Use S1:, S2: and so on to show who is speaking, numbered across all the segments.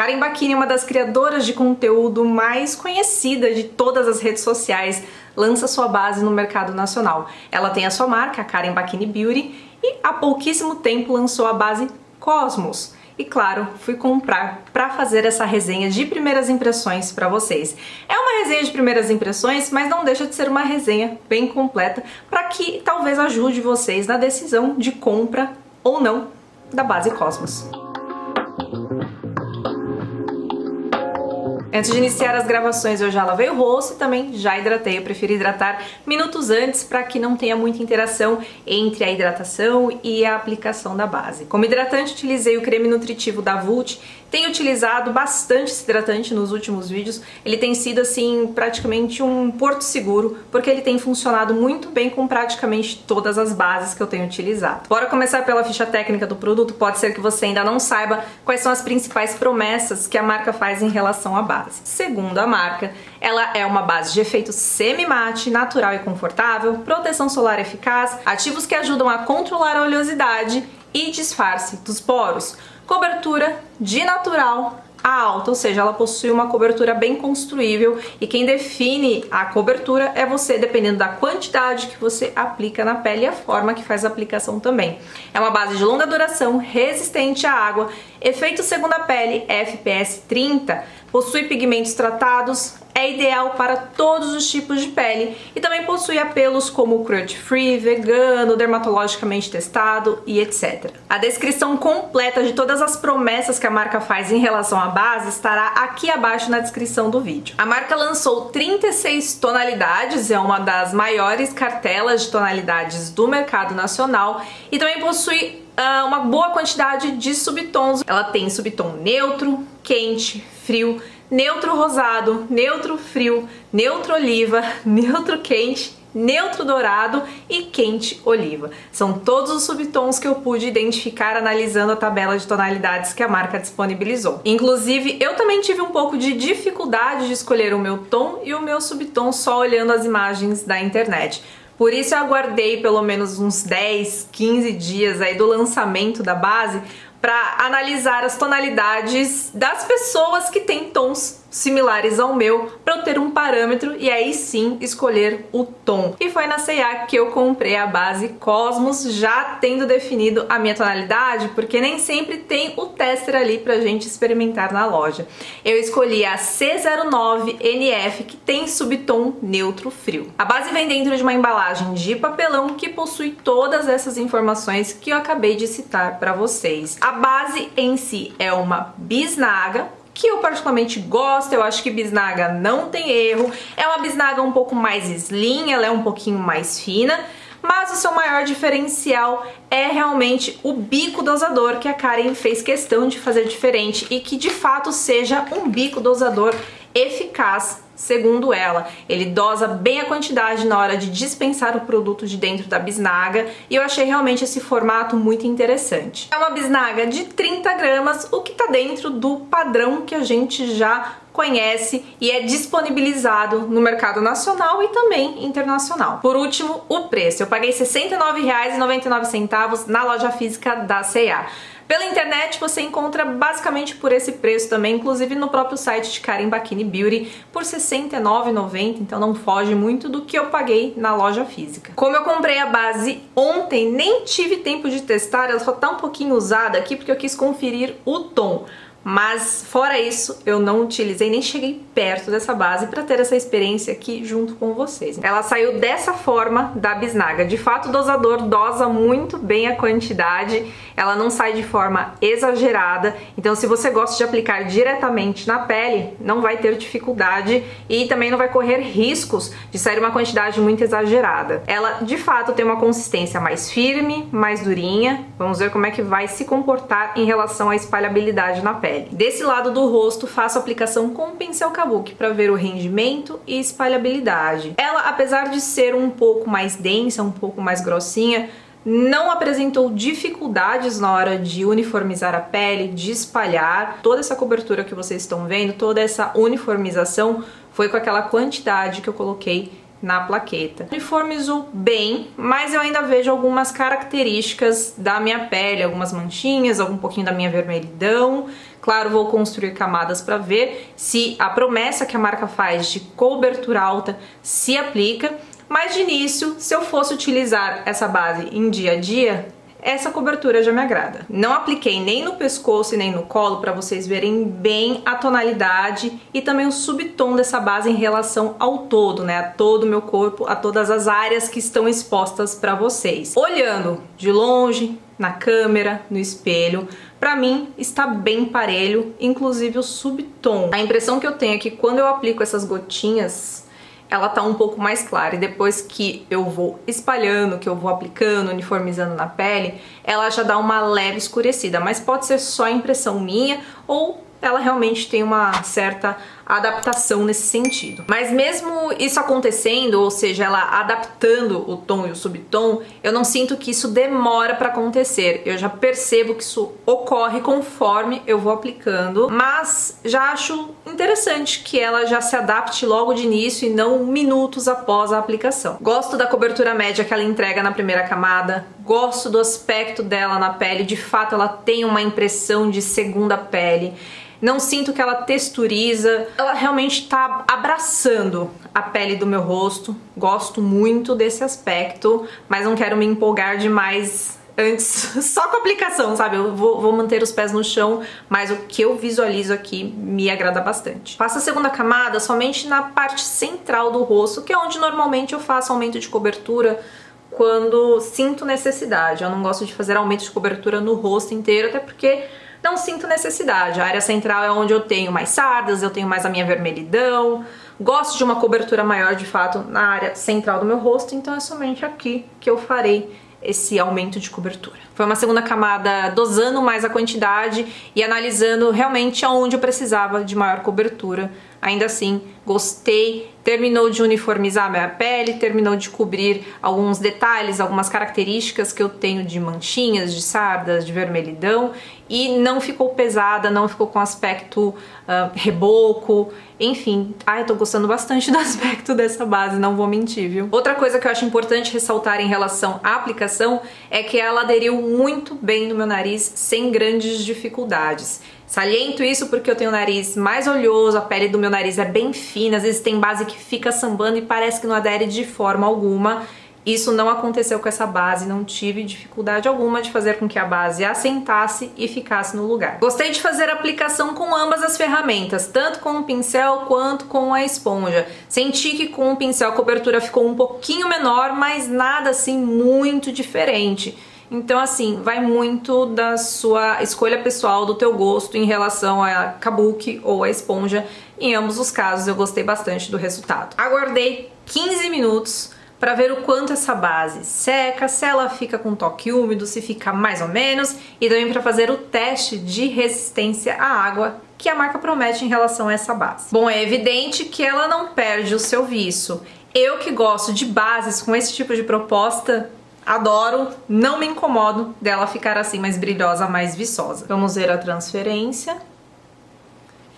S1: Karen Bacchini é uma das criadoras de conteúdo mais conhecida de todas as redes sociais, lança sua base no mercado nacional. Ela tem a sua marca, a Karen Bacchini Beauty, e há pouquíssimo tempo lançou a base Cosmos. E claro, fui comprar para fazer essa resenha de primeiras impressões para vocês. É uma resenha de primeiras impressões, mas não deixa de ser uma resenha bem completa para que talvez ajude vocês na decisão de compra ou não da base Cosmos. Antes de iniciar as gravações, eu já lavei o rosto e também já hidratei. Eu prefiro hidratar minutos antes para que não tenha muita interação entre a hidratação e a aplicação da base. Como hidratante, utilizei o creme nutritivo da Vult. Tenho utilizado bastante esse hidratante nos últimos vídeos. Ele tem sido, assim, praticamente um porto seguro, porque ele tem funcionado muito bem com praticamente todas as bases que eu tenho utilizado. Bora começar pela ficha técnica do produto. Pode ser que você ainda não saiba quais são as principais promessas que a marca faz em relação à base. Segundo a marca, ela é uma base de efeito semi-mate, natural e confortável, proteção solar eficaz, ativos que ajudam a controlar a oleosidade e disfarce dos poros, cobertura de natural a alta, ou seja, ela possui uma cobertura bem construível e quem define a cobertura é você, dependendo da quantidade que você aplica na pele e a forma que faz a aplicação também. É uma base de longa duração, resistente à água, efeito segunda pele, FPS 30, possui pigmentos tratados, é ideal para todos os tipos de pele e também possui apelos como cruelty free, vegano, dermatologicamente testado e etc. A descrição completa de todas as promessas que a marca faz em relação à base estará aqui abaixo na descrição do vídeo. A marca lançou 36 tonalidades, é uma das maiores cartelas de tonalidades do mercado nacional e também possui uma boa quantidade de subtons. Ela tem subtom neutro, quente, frio, neutro rosado, neutro frio, neutro oliva, neutro quente, neutro dourado e quente oliva. São todos os subtons que eu pude identificar analisando a tabela de tonalidades que a marca disponibilizou. Inclusive, eu também tive um pouco de dificuldade de escolher o meu tom e o meu subtom só olhando as imagens da internet. Por isso eu aguardei pelo menos uns 10, 15 dias aí do lançamento da base para analisar as tonalidades das pessoas que têm tons similares ao meu, para eu ter um parâmetro e aí sim escolher o tom. E foi na C&A que eu comprei a base Cosmos, já tendo definido a minha tonalidade, porque nem sempre tem o tester ali pra gente experimentar na loja. Eu escolhi a C09NF, que tem subtom neutro frio. A base vem dentro de uma embalagem de papelão que possui todas essas informações que eu acabei de citar para vocês. A base em si é uma bisnaga, que eu particularmente gosto, eu acho que bisnaga não tem erro. É uma bisnaga um pouco mais slim, ela é um pouquinho mais fina, mas o seu maior diferencial é realmente o bico dosador, que a Karen fez questão de fazer diferente e que de fato seja um bico dosador eficaz, segundo ela. Ele dosa bem a quantidade na hora de dispensar o produto de dentro da bisnaga e eu achei realmente esse formato muito interessante. É uma bisnaga de 30 gramas, o que está dentro do padrão que a gente já conhece e é disponibilizado no mercado nacional e também internacional. Por último, o preço. Eu paguei R$ 69,99 na loja física da C&A. Pela internet você encontra basicamente por esse preço também, inclusive no próprio site de Karen Bacchini Beauty, por R$ 69,90, então não foge muito do que eu paguei na loja física. Como eu comprei a base ontem, nem tive tempo de testar, ela só tá um pouquinho usada aqui porque eu quis conferir o tom. Mas fora isso, eu não utilizei, nem cheguei perto dessa base para ter essa experiência aqui junto com vocês. Ela saiu dessa forma da bisnaga. De fato, o dosador dosa muito bem a quantidade, ela não sai de forma exagerada. Então, se você gosta de aplicar diretamente na pele, não vai ter dificuldade e também não vai correr riscos de sair uma quantidade muito exagerada. Ela, de fato, tem uma consistência mais firme, mais durinha. Vamos ver como é que vai se comportar em relação à espalhabilidade na pele. Desse lado do rosto, faço a aplicação com o pincel kabuki para ver o rendimento e espalhabilidade. Ela, apesar de ser um pouco mais densa, um pouco mais grossinha, não apresentou dificuldades na hora de uniformizar a pele, de espalhar. Toda essa cobertura que vocês estão vendo, toda essa uniformização foi com aquela quantidade que eu coloquei na plaqueta. Uniformizou bem, mas eu ainda vejo algumas características da minha pele, algumas manchinhas, algum pouquinho da minha vermelhidão. Claro, vou construir camadas para ver se a promessa que a marca faz de cobertura alta se aplica, mas de início, se eu fosse utilizar essa base em dia a dia, essa cobertura já me agrada. Não apliquei nem no pescoço e nem no colo para vocês verem bem a tonalidade e também o subtom dessa base em relação ao todo, né? A todo o meu corpo, a todas as áreas que estão expostas para vocês. Olhando de longe, na câmera, no espelho, pra mim está bem parelho, inclusive o subtom. A impressão que eu tenho é que quando eu aplico essas gotinhas, ela tá um pouco mais clara, e depois que eu vou espalhando, que eu vou aplicando, uniformizando na pele, ela já dá uma leve escurecida, mas pode ser só impressão minha ou ela realmente tem uma certa adaptação nesse sentido. Mas mesmo isso acontecendo, ou seja, ela adaptando o tom e o subtom, eu não sinto que isso demora para acontecer. Eu já percebo que isso ocorre conforme eu vou aplicando, mas já acho interessante que ela já se adapte logo de início e não minutos após a aplicação. Gosto da cobertura média que ela entrega na primeira camada, gosto do aspecto dela na pele, de fato ela tem uma impressão de segunda pele. Não sinto que ela texturiza, ela realmente tá abraçando a pele do meu rosto. Gosto muito desse aspecto, mas não quero me empolgar demais antes, só com a aplicação, sabe? Eu vou manter os pés no chão, mas o que eu visualizo aqui me agrada bastante. Faço a segunda camada somente na parte central do rosto, que é onde normalmente eu faço aumento de cobertura quando sinto necessidade. Eu não gosto de fazer aumento de cobertura no rosto inteiro, até porque não sinto necessidade. A área central é onde eu tenho mais sardas, eu tenho mais a minha vermelhidão. Gosto de uma cobertura maior, de fato, na área central do meu rosto, então é somente aqui que eu farei esse aumento de cobertura. Foi uma segunda camada dosando mais a quantidade e analisando realmente aonde eu precisava de maior cobertura. Ainda assim, gostei, terminou de uniformizar a minha pele, terminou de cobrir alguns detalhes, algumas características que eu tenho de manchinhas, de sardas, de vermelhidão, e não ficou pesada, não ficou com aspecto reboco, enfim. Eu tô gostando bastante do aspecto dessa base, não vou mentir, viu? Outra coisa que eu acho importante ressaltar em relação à aplicação é que ela aderiu muito bem no meu nariz, sem grandes dificuldades. Saliento isso porque eu tenho o nariz mais oleoso, a pele do meu nariz é bem fina, às vezes tem base que fica sambando e parece que não adere de forma alguma. Isso não aconteceu com essa base, não tive dificuldade alguma de fazer com que a base assentasse e ficasse no lugar. Gostei de fazer a aplicação com ambas as ferramentas, tanto com o pincel quanto com a esponja. Senti que com o pincel a cobertura ficou um pouquinho menor, mas nada assim muito diferente. Então assim, vai muito da sua escolha pessoal, do teu gosto em relação a kabuki ou a esponja. Em ambos os casos eu gostei bastante do resultado. Aguardei 15 minutos para ver o quanto essa base seca, se ela fica com toque úmido, se fica mais ou menos, e também para fazer o teste de resistência à água que a marca promete em relação a essa base. Bom, é evidente que ela não perde o seu viço. Eu que gosto de bases com esse tipo de proposta, adoro, não me incomodo dela ficar assim mais brilhosa, mais viçosa. Vamos ver a transferência.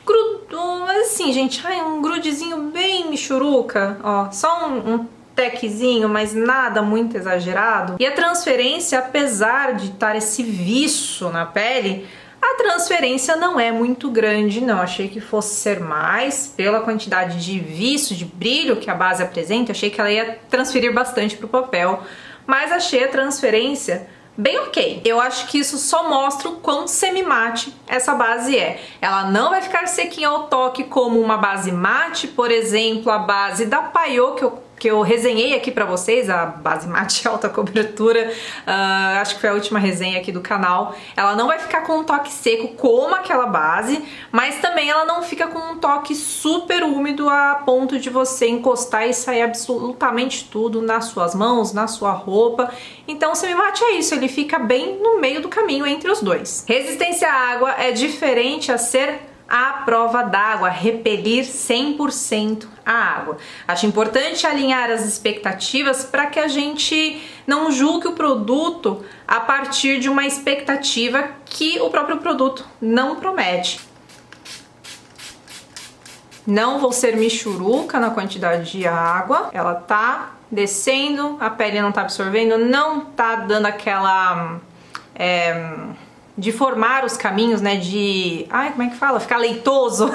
S1: Grudou, mas assim, gente, um grudezinho bem michuruca, ó, só um techzinho, mas nada muito exagerado. E a transferência, apesar de estar esse viço na pele, a transferência não é muito grande, não. Achei que fosse ser mais, pela quantidade de viço, de brilho que a base apresenta, achei que ela ia transferir bastante pro papel, mas achei a transferência bem ok. Eu acho que isso só mostra o quão semi-mate essa base é. Ela não vai ficar sequinha ao toque como uma base mate, por exemplo, a base da Payot que eu resenhei aqui pra vocês, a base mate alta cobertura, acho que foi a última resenha aqui do canal. Ela não vai ficar com um toque seco como aquela base, mas também ela não fica com um toque super úmido a ponto de você encostar e sair absolutamente tudo nas suas mãos, na sua roupa. Então o semi-mate é isso, ele fica bem no meio do caminho entre os dois. Resistência à água é diferente a ser à prova d'água, repelir 100% a água. Acho importante alinhar as expectativas para que a gente não julgue o produto a partir de uma expectativa que o próprio produto não promete. Não vou ser michuruca na quantidade de água. Ela tá descendo, a pele não tá absorvendo, não tá dando aquela... de formar os caminhos, né, como é que fala? Ficar leitoso.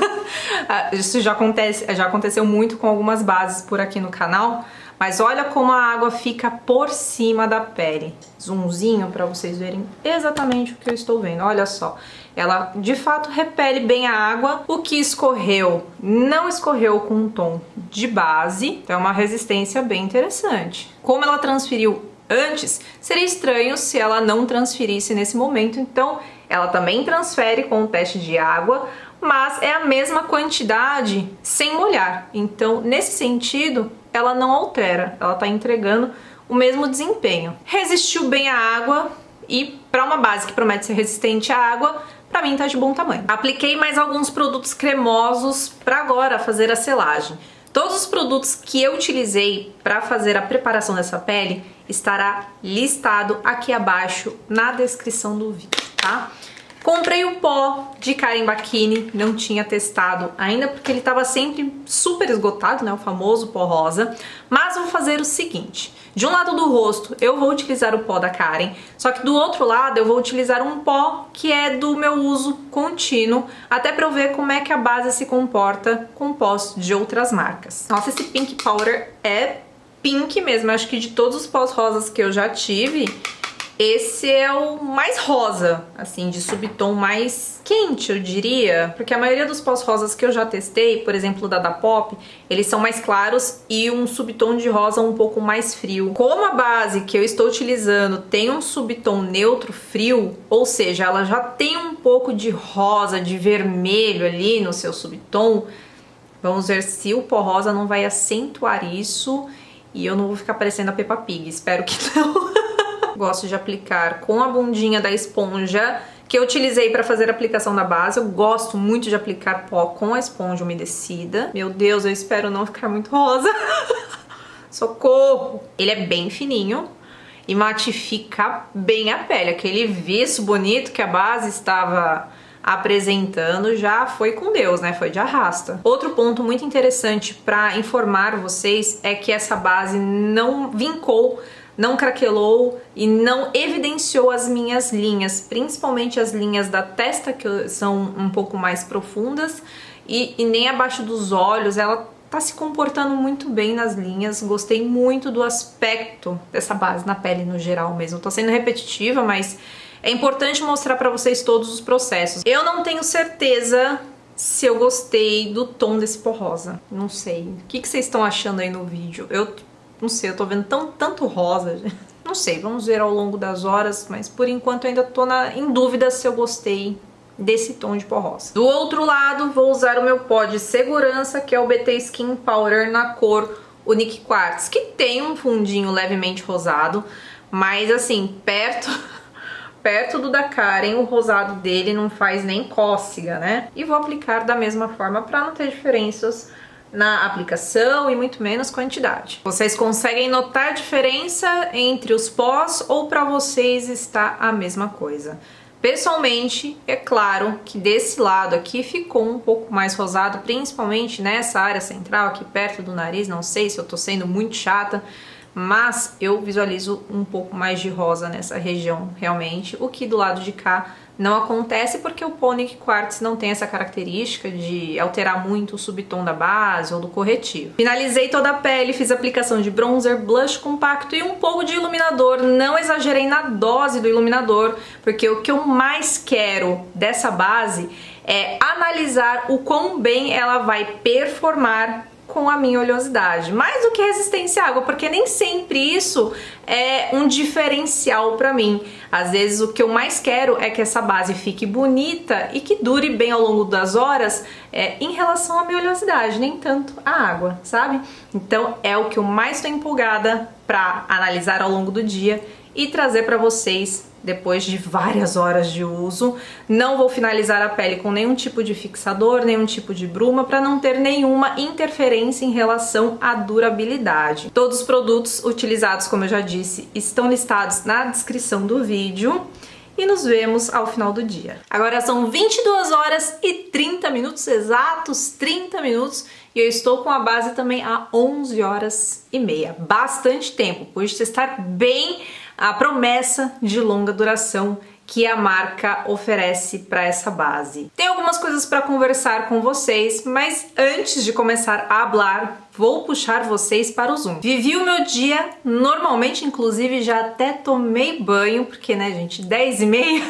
S1: Isso já aconteceu muito com algumas bases por aqui no canal, mas olha como a água fica por cima da pele. Zoomzinho para vocês verem exatamente o que eu estou vendo, olha só. Ela de fato repele bem a água, o que escorreu não escorreu com um tom de base, então é uma resistência bem interessante. Como ela transferiu antes, seria estranho se ela não transferisse nesse momento, então ela também transfere com o teste de água, mas é a mesma quantidade sem molhar, então nesse sentido ela não altera, ela está entregando o mesmo desempenho. Resistiu bem à água e para uma base que promete ser resistente à água, pra mim tá de bom tamanho. Apliquei mais alguns produtos cremosos para agora fazer a selagem. Todos os produtos que eu utilizei para fazer a preparação dessa pele estará listado aqui abaixo na descrição do vídeo, tá? Comprei o pó de Karen Bacchini, não tinha testado ainda porque ele estava sempre super esgotado, né, o famoso pó rosa, mas vou fazer o seguinte, de um lado do rosto eu vou utilizar o pó da Karen, só que do outro lado eu vou utilizar um pó que é do meu uso contínuo, até para eu ver como é que a base se comporta com pós de outras marcas. Nossa, esse Pink Powder é pink mesmo, eu acho que de todos os pós rosas que eu já tive, esse é o mais rosa, assim, de subtom mais quente, eu diria. Porque a maioria dos pós rosas que eu já testei, por exemplo, da Pop, eles são mais claros e um subtom de rosa um pouco mais frio. Como a base que eu estou utilizando tem um subtom neutro frio, ou seja, ela já tem um pouco de rosa, de vermelho ali no seu subtom, vamos ver se o pó rosa não vai acentuar isso e eu não vou ficar parecendo a Peppa Pig, espero que não. Gosto de aplicar com a bundinha da esponja que eu utilizei para fazer a aplicação da base. Eu gosto muito de aplicar pó com a esponja umedecida. Meu Deus, eu espero não ficar muito rosa. Socorro! Ele é bem fininho e matifica bem a pele. Aquele viço bonito que a base estava apresentando já foi com Deus, né? Foi de arrasta. Outro ponto muito interessante para informar vocês é que essa base não vincou, não craquelou e não evidenciou as minhas linhas, principalmente as linhas da testa, que são um pouco mais profundas, e nem abaixo dos olhos. Ela tá se comportando muito bem nas linhas. Gostei muito do aspecto dessa base na pele no geral mesmo. Tô sendo repetitiva, mas é importante mostrar pra vocês todos os processos. Eu não tenho certeza se eu gostei do tom desse pó rosa. Não sei. O que vocês estão achando aí no vídeo? Não sei, eu tô vendo tanto rosa. Não sei, vamos ver ao longo das horas, mas por enquanto eu ainda tô em dúvida se eu gostei desse tom de pó rosa. Do outro lado, vou usar o meu pó de segurança, que é o BT Skin Powder na cor Unique Quartz, que tem um fundinho levemente rosado, mas assim, perto do da Karen, o rosado dele não faz nem cócega, né? E vou aplicar da mesma forma para não ter diferenças na aplicação e muito menos quantidade. Vocês conseguem notar a diferença entre os pós ou para vocês está a mesma coisa? Pessoalmente, é claro que desse lado aqui ficou um pouco mais rosado, principalmente nessa área central aqui perto do nariz. Não sei se eu tô sendo muito chata, mas eu visualizo um pouco mais de rosa nessa região realmente, o que do lado de cá não acontece porque o pó Unique Quartz não tem essa característica de alterar muito o subtom da base ou do corretivo. Finalizei toda a pele, fiz aplicação de bronzer, blush compacto e um pouco de iluminador. Não exagerei na dose do iluminador, porque o que eu mais quero dessa base é analisar o quão bem ela vai performar com a minha oleosidade, mais do que resistência à água, porque nem sempre isso é um diferencial pra mim. Às vezes o que eu mais quero é que essa base fique bonita e que dure bem ao longo das horas em relação à minha oleosidade, nem tanto a água, sabe? Então é o que eu mais estou empolgada pra analisar ao longo do dia e trazer pra vocês depois de várias horas de uso. Não vou finalizar a pele com nenhum tipo de fixador, nenhum tipo de bruma, para não ter nenhuma interferência em relação à durabilidade. Todos os produtos utilizados, como eu já disse, estão listados na descrição do vídeo. e nos vemos ao final do dia. Agora são 22 horas e 30 minutos, exatos 30 minutos, e eu estou com a base também há 11 horas e meia. Bastante tempo, pude testar bem a promessa de longa duração que a marca oferece para essa base. Tem algumas coisas para conversar com vocês, mas antes de começar a falar, vou puxar vocês para o Zoom. Vivi o meu dia normalmente, inclusive já até tomei banho, porque né, gente, 10h30,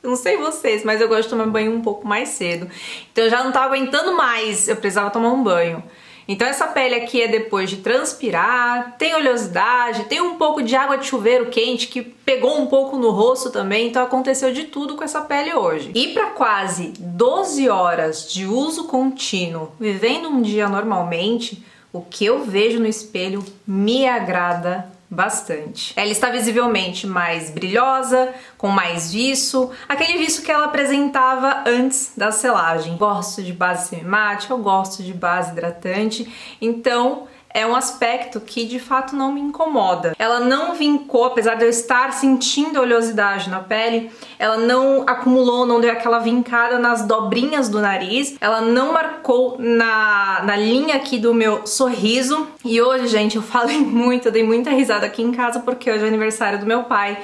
S1: não sei vocês, mas eu gosto de tomar banho um pouco mais cedo. Então eu já não tava aguentando mais, eu precisava tomar um banho. Então essa pele aqui é depois de transpirar, tem oleosidade, tem um pouco de água de chuveiro quente que pegou um pouco no rosto também, então aconteceu de tudo com essa pele hoje. E para quase 12 horas de uso contínuo, vivendo um dia normalmente, o que eu vejo no espelho me agrada bastante. Ela está visivelmente mais brilhosa, com mais viço, aquele viço que ela apresentava antes da selagem. Gosto de base semi-mate, eu gosto de base hidratante, então é um aspecto que de fato não me incomoda. Ela não vincou, apesar de eu estar sentindo a oleosidade na pele, ela não acumulou, não deu aquela vincada nas dobrinhas do nariz, ela não marcou na linha aqui do meu sorriso. E hoje, gente, eu falei muito, eu dei muita risada aqui em casa porque hoje é aniversário do meu pai.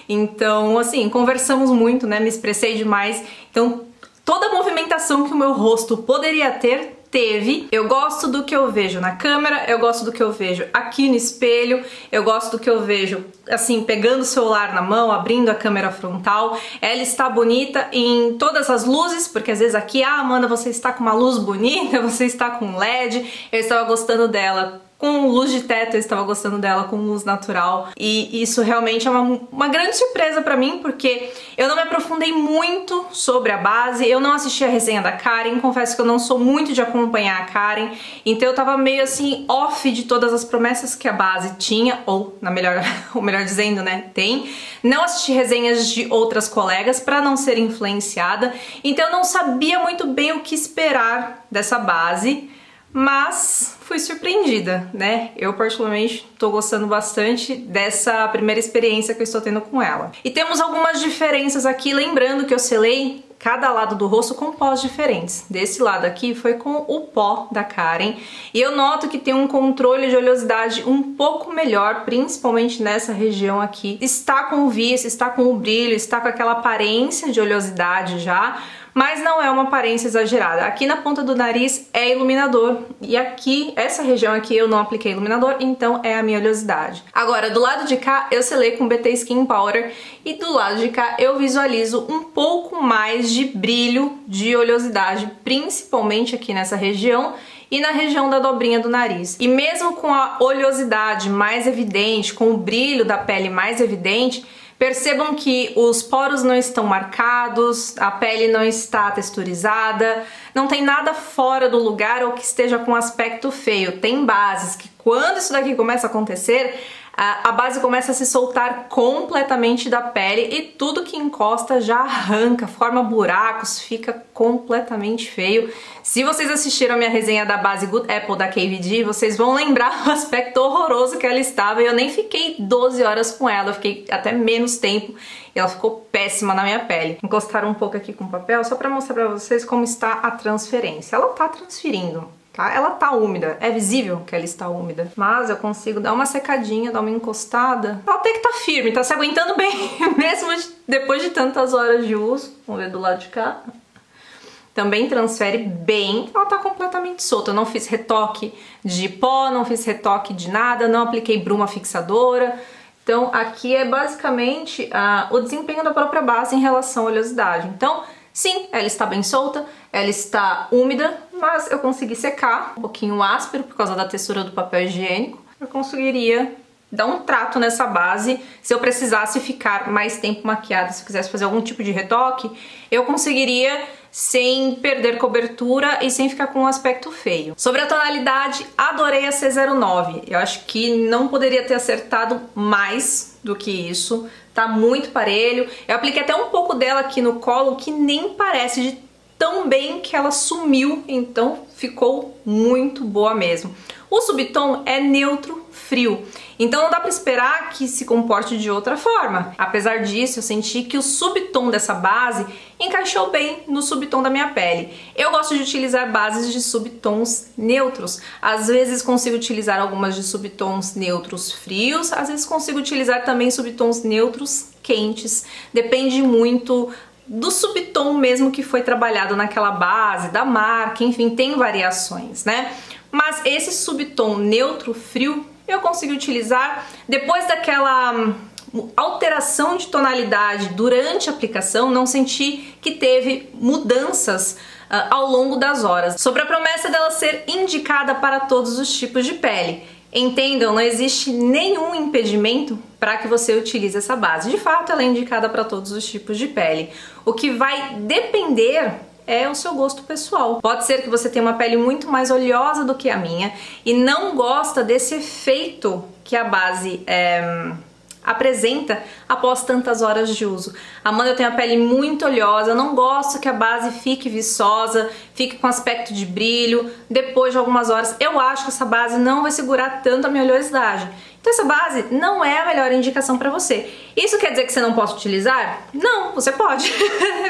S1: Então, assim, conversamos muito, né? Me expressei demais. Então, toda a movimentação que o meu rosto poderia ter, teve. Eu gosto do que eu vejo na câmera, eu gosto do que eu vejo aqui no espelho, eu gosto do que eu vejo assim, pegando o celular na mão, abrindo a câmera frontal. Ela está bonita em todas as luzes, porque às vezes aqui, Amanda, você está com uma luz bonita, você está com LED, eu estava gostando dela com luz de teto, eu estava gostando dela com luz natural, e isso realmente é uma grande surpresa pra mim, porque eu não me aprofundei muito sobre a base, eu não assisti a resenha da Karen, confesso que eu não sou muito de acompanhar a Karen, então eu tava meio assim off de todas as promessas que a base tinha, ou melhor dizendo, né, tem. Não assisti resenhas de outras colegas pra não ser influenciada, então eu não sabia muito bem o que esperar dessa base, mas fui surpreendida, né? Eu particularmente tô gostando bastante dessa primeira experiência que eu estou tendo com ela. E temos algumas diferenças aqui, lembrando que eu selei cada lado do rosto com pós diferentes. Desse lado aqui foi com o pó da Karen, e eu noto que tem um controle de oleosidade um pouco melhor, principalmente nessa região aqui. Está com o viço, está com o brilho, está com aquela aparência de oleosidade já, mas não é uma aparência exagerada. Aqui na ponta do nariz é iluminador, e aqui, essa região aqui eu não apliquei iluminador, então é a minha oleosidade. Agora, do lado de cá eu selei com BT Skin Powder, e do lado de cá eu visualizo um pouco mais de brilho, de oleosidade, principalmente aqui nessa região e na região da dobrinha do nariz. E mesmo com a oleosidade mais evidente, com o brilho da pele mais evidente, percebam que os poros não estão marcados, a pele não está texturizada, não tem nada fora do lugar ou que esteja com aspecto feio. Tem bases que, quando isso daqui começa a acontecer, a base começa a se soltar completamente da pele e tudo que encosta já arranca, forma buracos, fica completamente feio. Se vocês assistiram a minha resenha da base Good Apple da KVD, vocês vão lembrar o aspecto horroroso que ela estava, e eu nem fiquei 12 horas com ela, eu fiquei até menos tempo e ela ficou péssima na minha pele. Encostar um pouco aqui com o papel só para mostrar para vocês como está a transferência. Ela tá transferindo. Tá? Ela tá úmida, é visível que ela está úmida, mas eu consigo dar uma secadinha, dar uma encostada. Ela até que tá firme, tá se aguentando bem, mesmo depois de tantas horas de uso. Vamos ver do lado de cá. Também transfere bem, ela tá completamente solta. Eu não fiz retoque de pó, não fiz retoque de nada, não apliquei bruma fixadora. Então aqui é basicamente o desempenho da própria base em relação à oleosidade. Então, sim, ela está bem solta, ela está úmida, mas eu consegui secar, um pouquinho áspero por causa da textura do papel higiênico. Eu conseguiria dar um trato nessa base se eu precisasse ficar mais tempo maquiada, se eu quisesse fazer algum tipo de retoque, eu conseguiria sem perder cobertura e sem ficar com um aspecto feio. Sobre a tonalidade, adorei a C09. Eu acho que não poderia ter acertado mais do que isso. Tá muito parelho. Eu apliquei até um pouco dela aqui no colo, que nem parece de tão bem que ela sumiu, então ficou muito boa mesmo. O subtom é neutro frio, então não dá para esperar que se comporte de outra forma. Apesar disso, eu senti que o subtom dessa base encaixou bem no subtom da minha pele. Eu gosto de utilizar bases de subtons neutros. Às vezes consigo utilizar algumas de subtons neutros frios, às vezes consigo utilizar também subtons neutros quentes. Depende muito do subtom mesmo que foi trabalhado naquela base, da marca, enfim, tem variações, né? Mas esse subtom neutro frio eu consigo utilizar depois daquela alteração de tonalidade durante a aplicação, não senti que teve mudanças ao longo das horas. Sobre a promessa dela ser indicada para todos os tipos de pele. Entendam, não existe nenhum impedimento para que você utilize essa base. De fato, ela é indicada para todos os tipos de pele. O que vai depender é o seu gosto pessoal. Pode ser que você tenha uma pele muito mais oleosa do que a minha e não gosta desse efeito que a base apresenta após tantas horas de uso. Amanda, eu tenho a pele muito oleosa, eu não gosto que a base fique viçosa, fique com aspecto de brilho. Depois de algumas horas, eu acho que essa base não vai segurar tanto a minha oleosidade. Então essa base não é a melhor indicação para você. Isso quer dizer que você não pode utilizar? Não, você pode,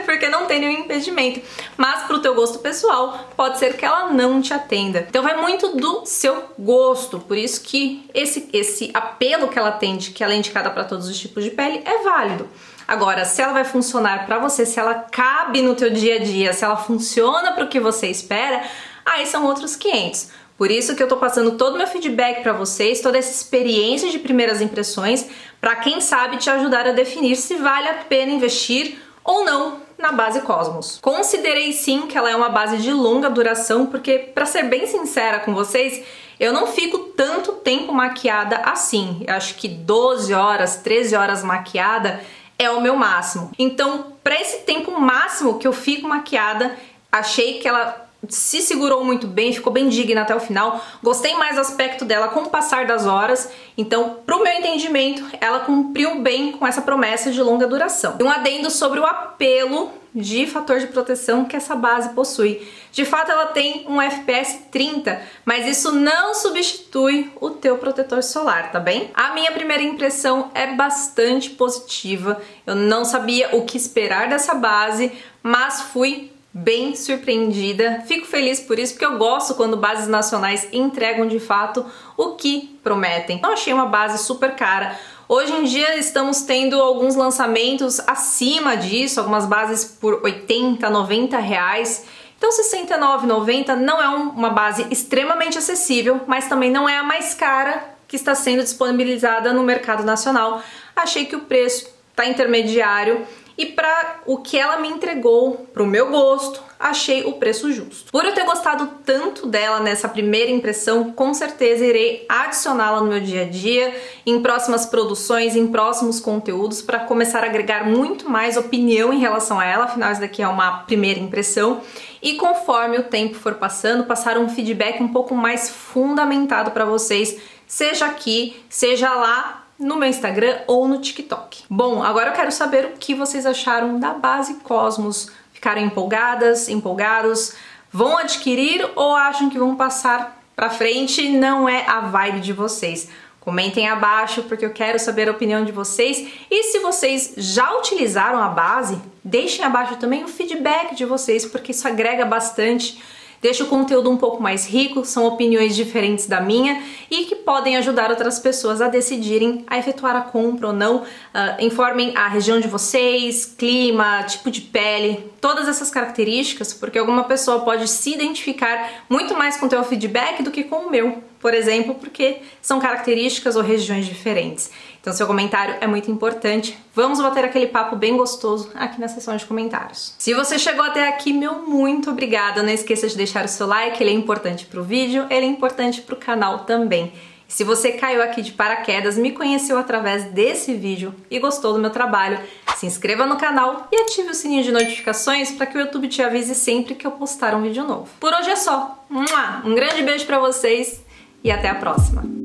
S1: porque não tem nenhum impedimento. Mas para o teu gosto pessoal, pode ser que ela não te atenda. Então vai muito do seu gosto, por isso que esse apelo que ela tem de que ela é indicada para todos os tipos de pele é válido. Agora, se ela vai funcionar para você, se ela cabe no teu dia a dia, se ela funciona para o que você espera, aí são outros 500. Por isso que eu tô passando todo o meu feedback para vocês, toda essa experiência de primeiras impressões, para quem sabe te ajudar a definir se vale a pena investir ou não na base Cosmos. Considerei sim que ela é uma base de longa duração, porque, para ser bem sincera com vocês, eu não fico tanto tempo maquiada assim. Eu acho que 12 horas, 13 horas maquiada é o meu máximo. Então, para esse tempo máximo que eu fico maquiada, achei que ela se segurou muito bem, ficou bem digna até o final. Gostei mais do aspecto dela com o passar das horas. Então, pro meu entendimento, ela cumpriu bem com essa promessa de longa duração. E um adendo sobre o apelo de fator de proteção que essa base possui. De fato, ela tem um FPS 30, mas isso não substitui o teu protetor solar, tá bem? A minha primeira impressão é bastante positiva. Eu não sabia o que esperar dessa base, mas fui bem surpreendida. Fico feliz por isso, porque eu gosto quando bases nacionais entregam de fato o que prometem. Não achei uma base super cara. Hoje em dia estamos tendo alguns lançamentos acima disso, algumas bases por 80, 90 reais. Então R$ 69,90 não é uma base extremamente acessível, mas também não é a mais cara que está sendo disponibilizada no mercado nacional. Achei que o preço está intermediário. E para o que ela me entregou, para o meu gosto, achei o preço justo. Por eu ter gostado tanto dela nessa primeira impressão, com certeza irei adicioná-la no meu dia a dia, em próximas produções, em próximos conteúdos, para começar a agregar muito mais opinião em relação a ela, afinal isso daqui é uma primeira impressão. E conforme o tempo for passando, passar um feedback um pouco mais fundamentado para vocês, seja aqui, seja lá, no meu Instagram ou no TikTok. Bom, agora eu quero saber o que vocês acharam da base Cosmos. Ficaram empolgadas, empolgados? Vão adquirir ou acham que vão passar pra frente? Não é a vibe de vocês. Comentem abaixo porque eu quero saber a opinião de vocês. E se vocês já utilizaram a base, deixem abaixo também o feedback de vocês, porque isso agrega bastante. Deixa o conteúdo um pouco mais rico, são opiniões diferentes da minha e que podem ajudar outras pessoas a decidirem a efetuar a compra ou não. Informem a região de vocês, clima, tipo de pele, todas essas características, porque alguma pessoa pode se identificar muito mais com o teu feedback do que com o meu, por exemplo, porque são características ou regiões diferentes. Então seu comentário é muito importante. Vamos bater aquele papo bem gostoso aqui na seção de comentários. Se você chegou até aqui, meu muito obrigada. Não esqueça de deixar o seu like, ele é importante pro vídeo, ele é importante pro canal também. E se você caiu aqui de paraquedas, me conheceu através desse vídeo e gostou do meu trabalho, se inscreva no canal e ative o sininho de notificações para que o YouTube te avise sempre que eu postar um vídeo novo. Por hoje é só. Um grande beijo pra vocês e até a próxima.